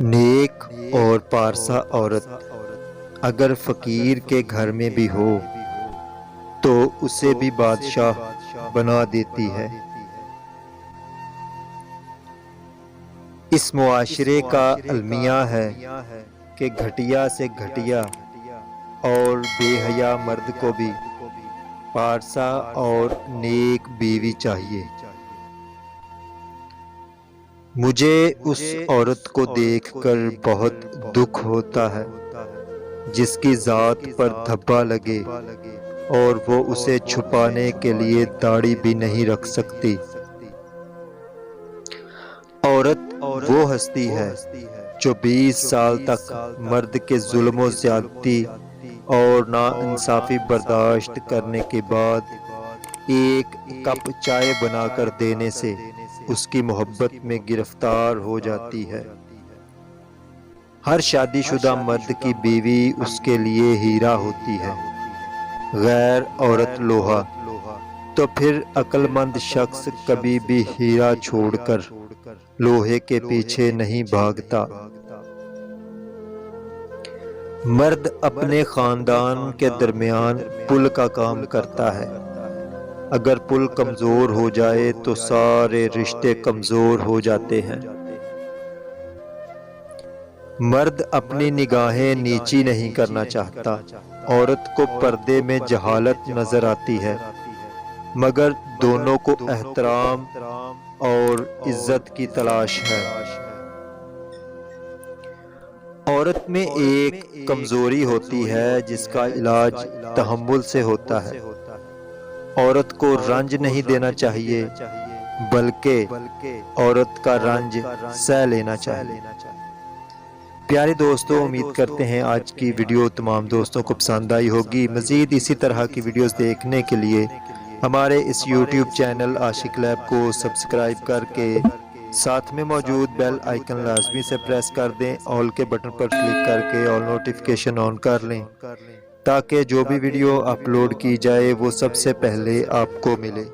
نیک اور پارسا عورت اگر فقیر کے گھر میں بھی ہو تو اسے بھی بادشاہ بنا دیتی ہے۔ اس معاشرے کا المیہ ہے کہ گھٹیا سے گھٹیا اور بے حیا مرد کو بھی پارسا اور نیک بیوی چاہیے۔ مجھے اس عورت کو دیکھ کر بہت دکھ ہوتا ہے جس کی ذات پر دھبا لگے اور وہ اسے چھپانے کے لیے داڑھی بھی نہیں رکھ سکتی۔ عورت وہ ہستی ہے جو 20 سال تک مرد کے ظلم و زیادتی اور ناانصافی برداشت کرنے کے بعد ایک کپ چائے بنا کر دینے سے اس کی محبت میں گرفتار ہو جاتی ہے۔ ہر شادی شدہ مرد کی بیوی اس کے لیے ہیرا ہوتی ہے، غیر عورت لوہا۔ تو پھر عقل مند شخص کبھی بھی ہیرا چھوڑ کر لوہے کے پیچھے نہیں بھاگتا۔ مرد اپنے خاندان کے درمیان پل کا کام کرتا ہے۔ اگر پل کمزور ہو جائے تو سارے رشتے کمزور ہو جاتے ہیں۔ مرد اپنی نگاہیں نیچی نہیں کرنا چاہتا۔ عورت کو پردے میں جہالت نظر آتی ہے، مگر دونوں کو احترام اور عزت کی تلاش ہے۔ عورت میں ایک کمزوری ہوتی ہے جس کا علاج تحمل سے ہوتا ہے۔ عورت کو رنج نہیں دینا چاہیے بلکہ عورت کا رنج سہ لینا چاہیے۔ پیارے دوستو، امید کرتے ہیں آج کی ویڈیو تمام دوستوں کو پسند آئی ہوگی۔ مزید اسی طرح کی ویڈیوز دیکھنے کے لیے ہمارے اس یوٹیوب چینل عاشق لیب کو سبسکرائب کر کے ساتھ میں موجود بیل آئیکن لازمی سے پریس کر دیں، آل کے بٹن پر کلک کر کے آل نوٹیفیکیشن آن کر لیں تاکہ جو بھی ویڈیو اپلوڈ کی جائے وہ سب سے پہلے آپ کو ملے۔